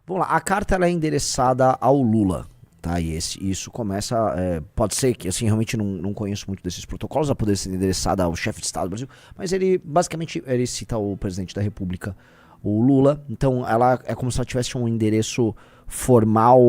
Vamos lá, a carta ela é endereçada ao Lula, tá? E isso começa, pode ser que, assim, realmente não conheço muito desses protocolos, ela poderia ser endereçada ao chefe de Estado do Brasil, mas ele, basicamente, ele cita o presidente da República, o Lula, então ela é como se ela tivesse um endereço formal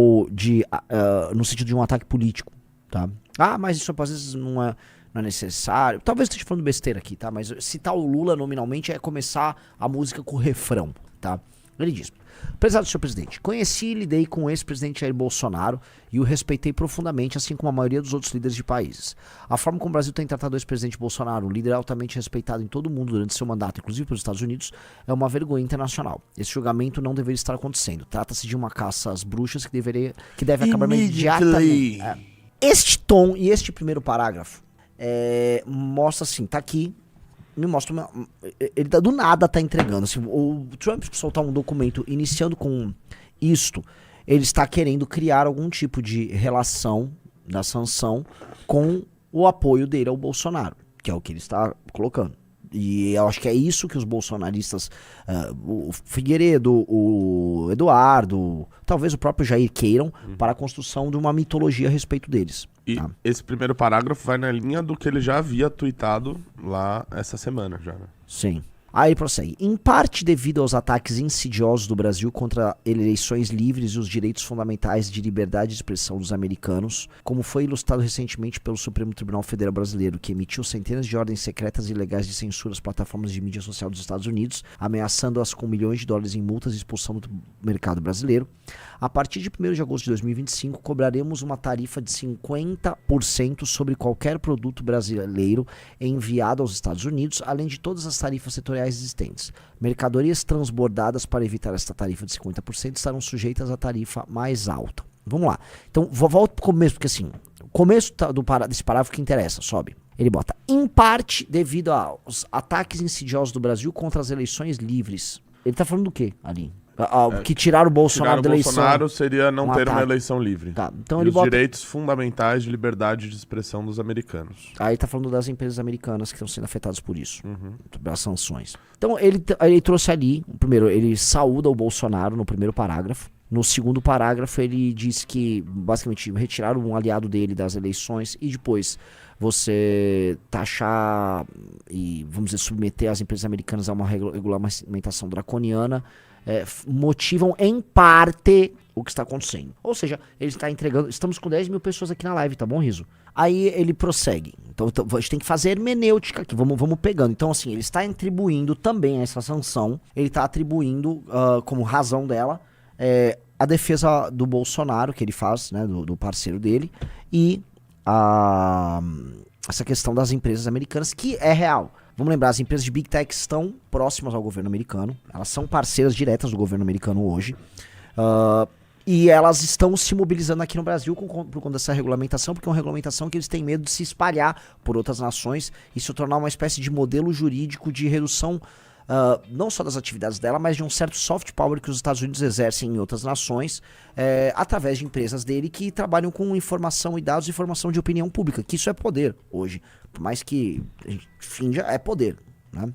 no sentido de um ataque político, tá? Ah, mas isso às vezes não é necessário, talvez eu esteja falando besteira aqui, tá? Mas citar o Lula nominalmente é começar a música com o refrão, tá? Ele diz: prezado senhor presidente, conheci e lidei com o ex-presidente Jair Bolsonaro e o respeitei profundamente, assim como a maioria dos outros líderes de países. A forma como o Brasil tem tratado o ex-presidente Bolsonaro, um líder altamente respeitado em todo o mundo durante seu mandato, inclusive pelos Estados Unidos, é uma vergonha internacional. Esse julgamento não deveria estar acontecendo. Trata-se de uma caça às bruxas que deve acabar imediatamente. Este tom e este primeiro parágrafo mostra assim, tá aqui, me mostra ele do nada tá entregando, assim, o Trump soltar um documento iniciando com isto, ele está querendo criar algum tipo de relação da sanção com o apoio dele ao Bolsonaro, que é o que ele está colocando. E eu acho que é isso que os bolsonaristas, o Figueiredo, o Eduardo, talvez o próprio Jair queiram para a construção de uma mitologia a respeito deles. E esse primeiro parágrafo vai na linha do que ele já havia tuitado lá essa semana, já, né? Sim. Aí ele prossegue. Em parte devido aos ataques insidiosos do Brasil contra eleições livres e os direitos fundamentais de liberdade de expressão dos americanos, como foi ilustrado recentemente pelo Supremo Tribunal Federal Brasileiro, que emitiu centenas de ordens secretas e ilegais de censura às plataformas de mídia social dos Estados Unidos, ameaçando-as com milhões de dólares em multas e expulsão do mercado brasileiro, a partir de 1º de agosto de 2025, cobraremos uma tarifa de 50% sobre qualquer produto brasileiro enviado aos Estados Unidos, além de todas as tarifas setoriais existentes. Mercadorias transbordadas para evitar esta tarifa de 50% estarão sujeitas à tarifa mais alta. Vamos lá. Então, volto pro começo, porque assim, o começo desse parágrafo que interessa, sobe. Ele bota, em parte devido aos ataques insidiosos do Brasil contra as eleições livres. Ele tá falando do quê ali? Que tiraram o Bolsonaro da eleição. Bolsonaro seria não ter uma eleição livre. Tá, então e ele os bota direitos fundamentais de liberdade de expressão dos americanos. Aí tá falando das empresas americanas que estão sendo afetadas por isso, das sanções. Então ele trouxe ali, primeiro, ele saúda o Bolsonaro no primeiro parágrafo. No segundo parágrafo ele diz que basicamente retiraram um aliado dele das eleições e depois você taxar e, vamos dizer, submeter as empresas americanas a uma regulamentação draconiana motivam em parte o que está acontecendo. Ou seja, ele está entregando. Estamos com 10 mil pessoas aqui na live, tá bom, Riso? Aí ele prossegue. Então a gente tem que fazer hermenêutica aqui. Vamos pegando. Então, assim, ele está atribuindo também essa sanção. Ele está atribuindo como razão dela a defesa do Bolsonaro, que ele faz, né, do parceiro dele, e essa questão das empresas americanas, que é real. Vamos lembrar, as empresas de Big Tech estão próximas ao governo americano, elas são parceiras diretas do governo americano hoje, e elas estão se mobilizando aqui no Brasil por conta dessa regulamentação, porque é uma regulamentação que eles têm medo de se espalhar por outras nações e se tornar uma espécie de modelo jurídico de redução não só das atividades dela, mas de um certo soft power que os Estados Unidos exercem em outras nações através de empresas dele que trabalham com informação e dados e formação de opinião pública, que isso é poder hoje, por mais que a gente finja, é poder, né?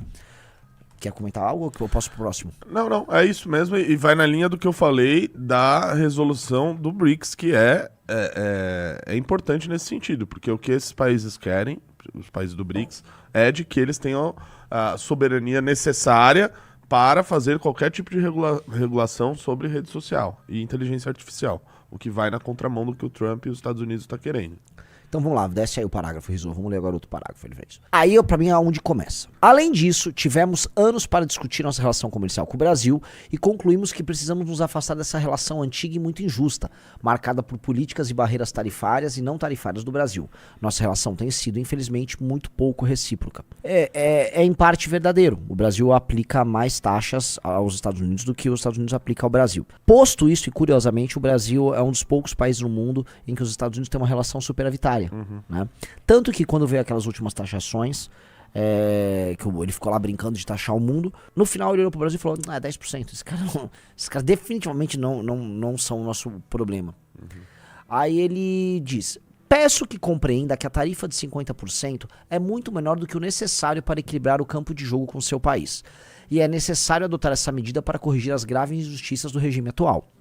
Quer comentar algo ou que eu posso pro próximo? Não, é isso mesmo, e vai na linha do que eu falei da resolução do BRICS, que é importante nesse sentido, porque o que esses países querem, os países do BRICS, é de que eles tenham a soberania necessária para fazer qualquer tipo de regulação sobre rede social e inteligência artificial, o que vai na contramão do que o Trump e os Estados Unidos estão querendo. Então vamos lá, desce aí o parágrafo, Rizzo. Vamos ler agora outro parágrafo, ele fez. Aí, pra mim, é onde começa. Além disso, tivemos anos para discutir nossa relação comercial com o Brasil e concluímos que precisamos nos afastar dessa relação antiga e muito injusta, marcada por políticas e barreiras tarifárias e não tarifárias do Brasil. Nossa relação tem sido, infelizmente, muito pouco recíproca. É em parte verdadeiro. O Brasil aplica mais taxas aos Estados Unidos do que os Estados Unidos aplicam ao Brasil. Posto isso, e curiosamente, o Brasil é um dos poucos países no mundo em que os Estados Unidos têm uma relação superavitária. Né? Tanto que quando veio aquelas últimas taxações, que ele ficou lá brincando de taxar o mundo, no final ele olhou pro Brasil e falou, 10%, esses caras definitivamente não são o nosso problema. Aí ele diz, peço que compreenda que a tarifa de 50% é muito menor do que o necessário para equilibrar o campo de jogo com seu país, e é necessário adotar essa medida para corrigir as graves injustiças do regime atual.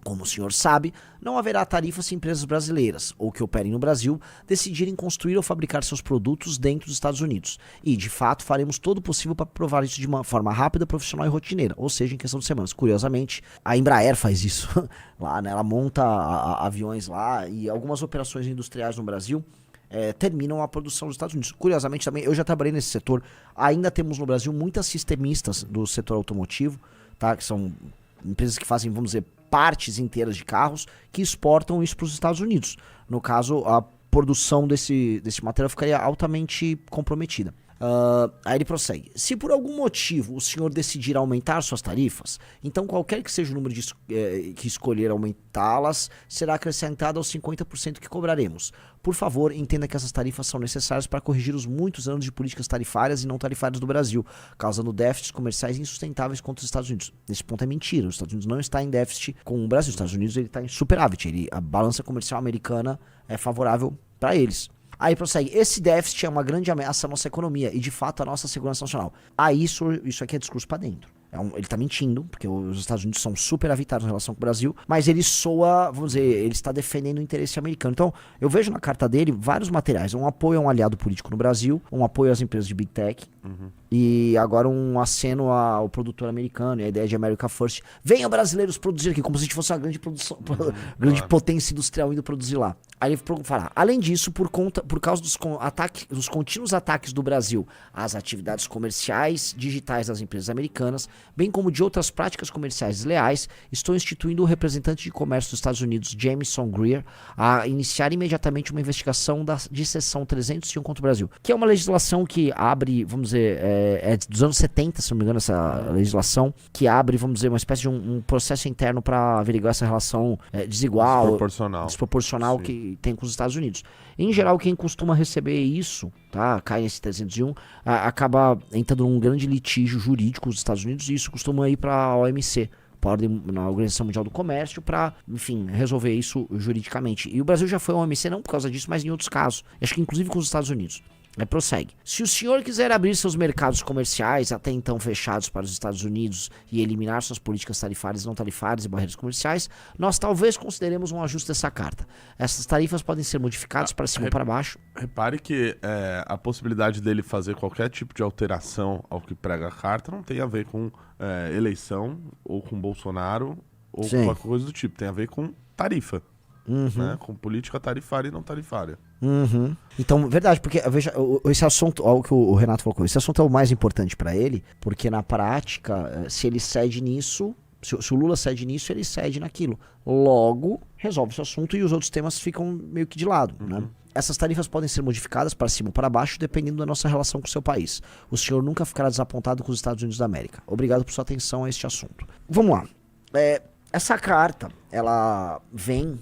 Como o senhor sabe, não haverá tarifa se empresas brasileiras, ou que operem no Brasil, decidirem construir ou fabricar seus produtos dentro dos Estados Unidos. E, de fato, faremos todo o possível para provar isso de uma forma rápida, profissional e rotineira, ou seja, em questão de semanas. Curiosamente, a Embraer faz isso lá, né? Ela monta aviões lá e algumas operações industriais no Brasil terminam a produção dos Estados Unidos. Curiosamente também, eu já trabalhei nesse setor, ainda temos no Brasil muitas sistemistas do setor automotivo, tá? Que são empresas que fazem, vamos dizer, partes inteiras de carros que exportam isso para os Estados Unidos. No caso, a produção desse material ficaria altamente comprometida. Aí ele prossegue. Se por algum motivo o senhor decidir aumentar suas tarifas, então qualquer que seja o número que escolher aumentá-las, será acrescentado aos 50% que cobraremos. Por favor, entenda que essas tarifas são necessárias para corrigir os muitos anos de políticas tarifárias e não tarifárias do Brasil, causando déficits comerciais insustentáveis contra os Estados Unidos. Nesse ponto é mentira. Os Estados Unidos não está em déficit com o Brasil. Os Estados Unidos está em superávit. A balança comercial americana é favorável para eles. Aí prossegue, esse déficit é uma grande ameaça à nossa economia e de fato à nossa segurança nacional. Aí isso aqui é discurso pra dentro. Ele tá mentindo, porque os Estados Unidos são superavitados em relação com o Brasil, mas ele soa, vamos dizer, ele está defendendo o interesse americano. Então, eu vejo na carta dele vários materiais, um apoio a um aliado político no Brasil, um apoio às empresas de Big Tech, e agora um aceno ao produtor americano, e a ideia de America First. Venham brasileiros produzir aqui, como se a gente fosse uma grande produção, grande potência industrial indo produzir lá. Aí ele fala, além disso, por causa dos contínuos ataques do Brasil às atividades comerciais digitais das empresas americanas, bem como de outras práticas comerciais desleais, estou instituindo o representante de comércio dos Estados Unidos, Jameson Greer, a iniciar imediatamente uma investigação de seção 301 contra o Brasil, que é uma legislação que abre, vamos dizer, é dos anos 70, se não me engano, essa legislação, que abre, vamos dizer, uma espécie de um processo interno para averiguar essa relação desigual, desproporcional que tem com os Estados Unidos. Em geral, quem costuma receber isso, tá, cai nesse 301, acaba entrando num grande litígio jurídico dos Estados Unidos, e isso costuma ir para a OMC, na Organização Mundial do Comércio, para, enfim, resolver isso juridicamente. E o Brasil já foi ao OMC não por causa disso, mas em outros casos. Acho que inclusive com os Estados Unidos. Prossegue. Se o senhor quiser abrir seus mercados comerciais, até então fechados para os Estados Unidos, e eliminar suas políticas tarifárias, não tarifárias e barreiras comerciais, nós talvez consideremos um ajuste dessa carta. Essas tarifas podem ser modificadas para cima ou para baixo. Repare que a possibilidade dele fazer qualquer tipo de alteração ao que prega a carta não tem a ver com eleição, ou com Bolsonaro, ou com qualquer coisa do tipo. Tem a ver com tarifa. Né? Com política tarifária e não tarifária. Então, verdade, porque veja, esse assunto, olha o que o Renato colocou, esse assunto é o mais importante para ele, porque na prática, se ele cede nisso, se o Lula cede nisso, ele cede naquilo. Logo, resolve esse assunto e os outros temas ficam meio que de lado, né? Essas tarifas podem ser modificadas para cima ou para baixo, dependendo da nossa relação com o seu país. O senhor nunca ficará desapontado com os Estados Unidos da América. Obrigado por sua atenção a este assunto. Vamos lá. Essa carta, ela vem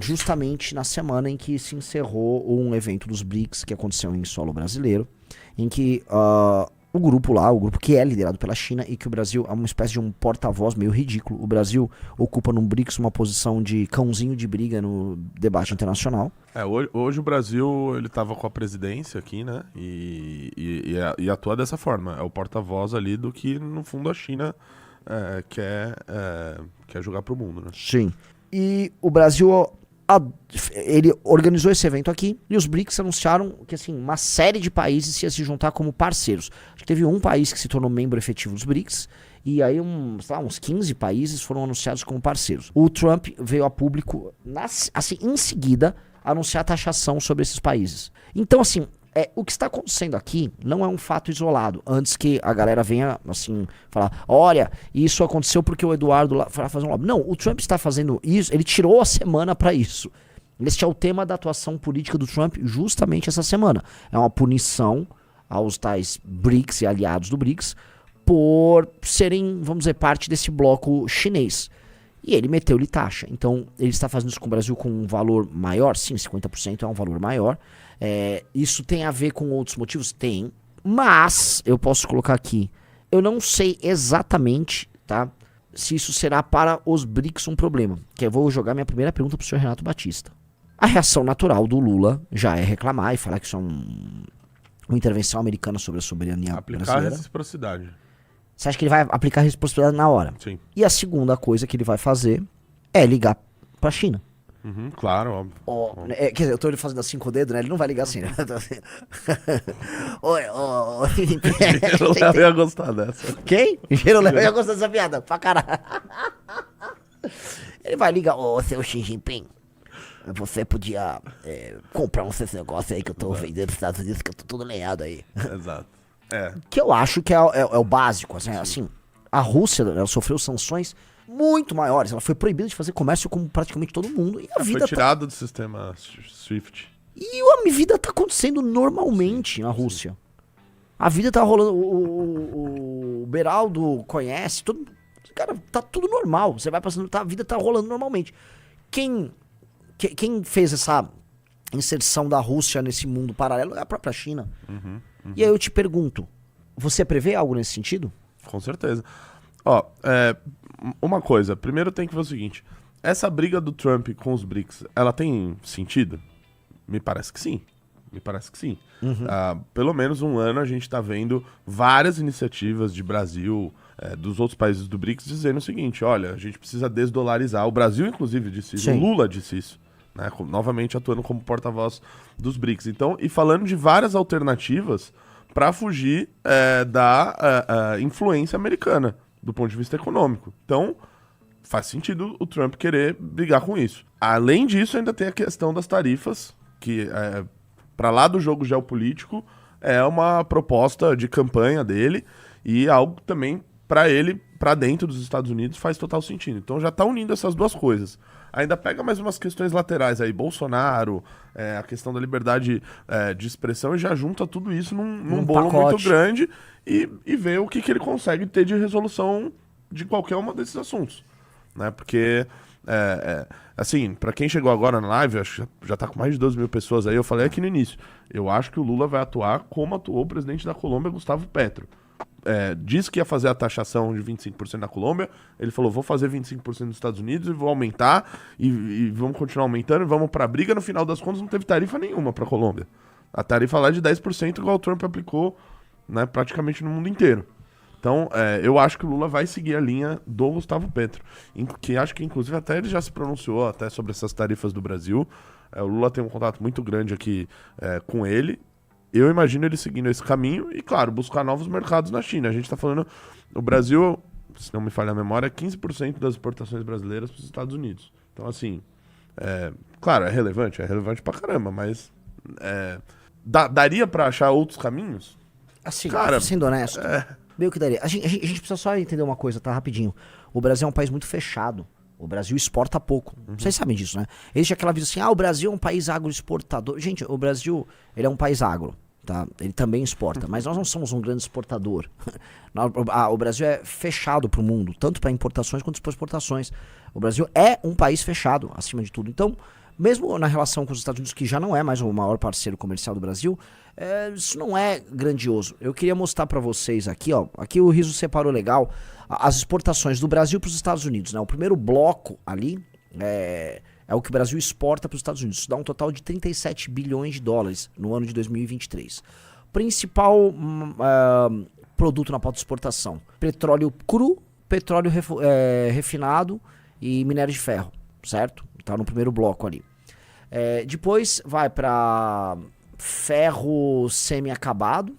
justamente na semana em que se encerrou um evento dos BRICS que aconteceu em solo brasileiro, em que o grupo que é liderado pela China e que o Brasil é uma espécie de um porta-voz meio ridículo. O Brasil ocupa no BRICS uma posição de cãozinho de briga no debate internacional. Hoje o Brasil ele estava com a presidência aqui, né? E atua dessa forma. É o porta-voz ali do que, no fundo, a China quer jogar pro mundo, né? Sim. E o Brasil ele organizou esse evento aqui e os BRICS anunciaram que assim, uma série de países ia se juntar como parceiros. Acho que teve um país que se tornou membro efetivo dos BRICS e aí uns 15 países foram anunciados como parceiros. O Trump veio a público, assim, em seguida, anunciar a taxação sobre esses países. Então, assim, o que está acontecendo aqui não é um fato isolado. Antes que a galera venha, assim, falar, olha, isso aconteceu porque o Eduardo lá foi fazer um lobby. Não, o Trump está fazendo isso, ele tirou a semana para isso. Este é o tema da atuação política do Trump justamente essa semana. É uma punição aos tais BRICS e aliados do BRICS por serem, vamos dizer, parte desse bloco chinês. E ele meteu-lhe taxa. Então, ele está fazendo isso com o Brasil com um valor maior? Sim, 50% é um valor maior. Isso tem a ver com outros motivos? Tem. Mas, eu posso colocar aqui, eu não sei exatamente, tá, se isso será para os BRICS um problema. Que eu vou jogar minha primeira pergunta para o senhor Renato Batista. A reação natural do Lula já é reclamar e falar que isso é uma intervenção americana sobre a soberania brasileira. Aplicar a reciprocidade. Você acha que ele vai aplicar a reciprocidade na hora? Sim. E a segunda coisa que ele vai fazer é ligar pra China. Claro, óbvio. Quer dizer, eu tô fazendo assim com o dedo, né? Ele não vai ligar assim, né? Oi, O Léo ia gostar dessa. Quem? Engenheiro Léo ia gostar dessa piada, pra caralho. Ele vai ligar, ô, seu Xi Jinping, você podia comprar uns negócios aí que eu tô vendendo nos Estados Unidos, que eu tô tudo lenhado aí. Exato. Que eu acho que é o básico, assim, a Rússia, ela sofreu sanções muito maiores, ela foi proibida de fazer comércio com praticamente todo mundo, e a vida Foi tirado do sistema SWIFT. E a vida tá acontecendo normalmente na Rússia. A vida tá rolando, o Beraldo conhece, cara, tá tudo normal, você vai passando, a vida tá rolando normalmente. Quem fez essa inserção da Rússia nesse mundo paralelo é a própria China. E aí eu te pergunto, você prevê algo nesse sentido? Com certeza. Ó, uma coisa, primeiro tem que ver o seguinte, essa briga do Trump com os BRICS, ela tem sentido? Me parece que sim. Pelo menos um ano a gente tá vendo várias iniciativas de Brasil, dos outros países do BRICS, dizendo o seguinte, olha, a gente precisa desdolarizar. O Brasil, inclusive, disse isso. Sim. O Lula disse isso. Né, novamente atuando como porta-voz dos BRICS. Então, e falando de várias alternativas para fugir da influência americana, do ponto de vista econômico. Então, faz sentido o Trump querer brigar com isso. Além disso, ainda tem a questão das tarifas, que, para lá do jogo geopolítico, é uma proposta de campanha dele e algo também para ele, para dentro dos Estados Unidos, faz total sentido. Então, já está unindo essas duas coisas. Ainda pega mais umas questões laterais aí, Bolsonaro, a questão da liberdade de expressão, e já junta tudo isso num bolo pacote muito grande e vê o que ele consegue ter de resolução de qualquer um desses assuntos. Né? Porque, assim, pra quem chegou agora na live, acho que já tá com mais de 12 mil pessoas aí, eu falei aqui no início, eu acho que o Lula vai atuar como atuou o presidente da Colômbia, Gustavo Petro. Disse que ia fazer a taxação de 25% na Colômbia, ele falou, vou fazer 25% nos Estados Unidos e vou aumentar, e vamos continuar aumentando, e vamos pra briga. No final das contas não teve tarifa nenhuma pra Colômbia. A tarifa lá é de 10%, igual o Trump aplicou, né, praticamente no mundo inteiro. Então, eu acho que o Lula vai seguir a linha do Gustavo Petro, que acho que inclusive até ele já se pronunciou até sobre essas tarifas do Brasil. O Lula tem um contato muito grande aqui com ele. Eu imagino ele seguindo esse caminho e, claro, buscar novos mercados na China. A gente está falando, o Brasil, se não me falha a memória, é 15% das exportações brasileiras para os Estados Unidos. Então, assim, claro, é relevante pra caramba, mas daria para achar outros caminhos? Assim, cara, sendo honesto, meio que daria. A gente precisa só entender uma coisa, tá? Rapidinho. O Brasil é um país muito fechado. O Brasil exporta pouco. Vocês sabem disso, né? Existe aquela visão assim, o Brasil é um país agroexportador. Gente, o Brasil, ele é um país agro. Tá? Ele também exporta, mas nós não somos um grande exportador. O Brasil é fechado para o mundo, tanto para importações quanto para exportações. O Brasil é um país fechado, acima de tudo. Então, mesmo na relação com os Estados Unidos, que já não é mais o maior parceiro comercial do Brasil, isso não é grandioso. Eu queria mostrar para vocês aqui, ó. Aqui o Riso separou legal as exportações do Brasil para os Estados Unidos. Né? O primeiro bloco ali é o que o Brasil exporta para os Estados Unidos. Isso dá um total de 37 bilhões de dólares no ano de 2023. Principal produto na pauta de exportação: petróleo cru, petróleo refinado e minério de ferro, certo? Tá no primeiro bloco ali. Depois vai para ferro semi-acabado,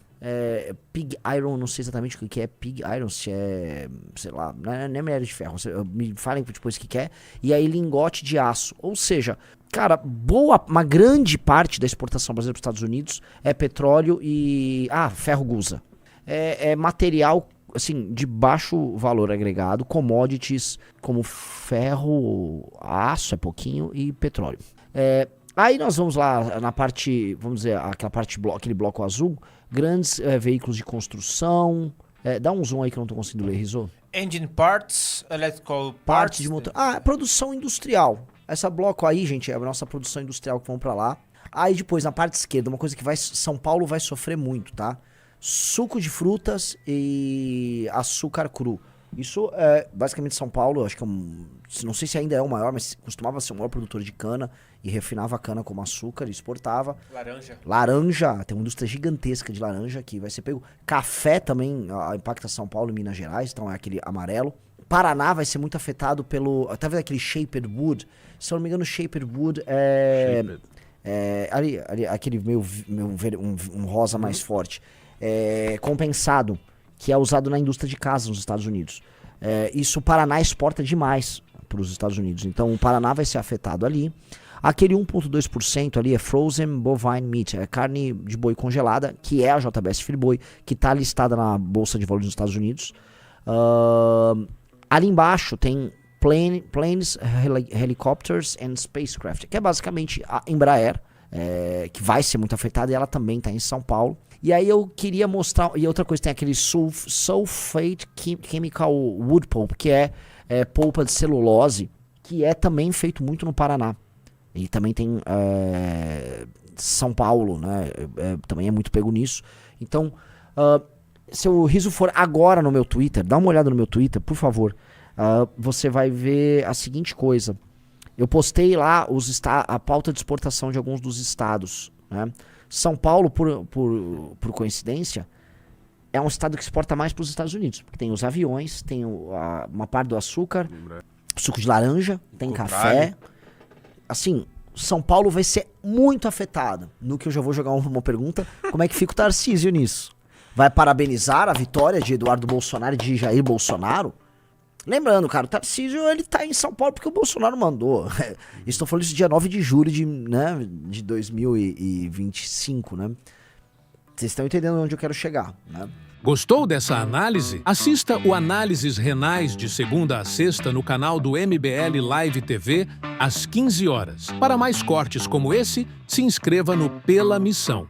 pig iron, não sei exatamente o que é pig iron, se é, sei lá, não é minério de ferro, me falem depois o que é, e aí lingote de aço, ou seja, cara, uma grande parte da exportação brasileira para os Estados Unidos é petróleo e, ferro gusa, é material, assim, de baixo valor agregado, commodities como ferro, aço é pouquinho e petróleo. Aí nós vamos lá na parte, vamos dizer, aquele bloco azul, grandes veículos de construção. Dá um zoom aí que eu não tô conseguindo ler, Rizzo. Engine parts, electrical Partes de motor. Produção industrial. Essa bloco aí, gente, é a nossa produção industrial que vamos pra lá. Aí depois, na parte esquerda, uma coisa que São Paulo vai sofrer muito, tá? Suco de frutas e açúcar cru. Isso é basicamente São Paulo, acho que não sei se ainda é o maior, mas costumava ser o maior produtor de cana e refinava a cana como açúcar e exportava. Laranja, tem uma indústria gigantesca de laranja que vai ser pego. Café também impacta São Paulo e Minas Gerais, então é aquele amarelo. Paraná vai ser muito afetado pelo... Tá vendo aquele Shaper Wood? Se eu não me engano, Shaper Wood é... ali, aquele um rosa mais forte. Compensado, que é usado na indústria de casa nos Estados Unidos. Isso o Paraná exporta demais para os Estados Unidos. Então o Paraná vai ser afetado ali. Aquele 1,2% ali é Frozen Bovine Meat, é carne de boi congelada, que é a JBS Friboi, que está listada na Bolsa de Valores dos Estados Unidos. Ali embaixo tem Planes, Helicopters and Spacecraft, que é basicamente a Embraer, que vai ser muito afetada, e ela também está em São Paulo. E aí eu queria mostrar, e outra coisa, tem aquele Sulfate Chemical Wood Pulp, que é polpa de celulose, que é também feito muito no Paraná. E também tem São Paulo, né? Também é muito pego nisso. Então, se o riso for agora no meu Twitter, dá uma olhada no meu Twitter, por favor. Você vai ver a seguinte coisa. Eu postei lá a pauta de exportação de alguns dos estados, né? São Paulo, por coincidência, é um estado que exporta mais para os Estados Unidos. Porque tem os aviões, tem uma parte do açúcar, suco de laranja, tem café. Assim, São Paulo vai ser muito afetado. No que eu já vou jogar uma pergunta, como é que fica o Tarcísio nisso? Vai parabenizar a vitória de Eduardo Bolsonaro e de Jair Bolsonaro? Lembrando, cara, o Tarcísio, ele tá em São Paulo porque o Bolsonaro mandou. Estou falando isso dia 9 de julho de 2025, né? Vocês estão entendendo onde eu quero chegar, né? Gostou dessa análise? Assista o Análises Renais de segunda a sexta no canal do MBL Live TV, às 15 horas. Para mais cortes como esse, se inscreva no Pela Missão.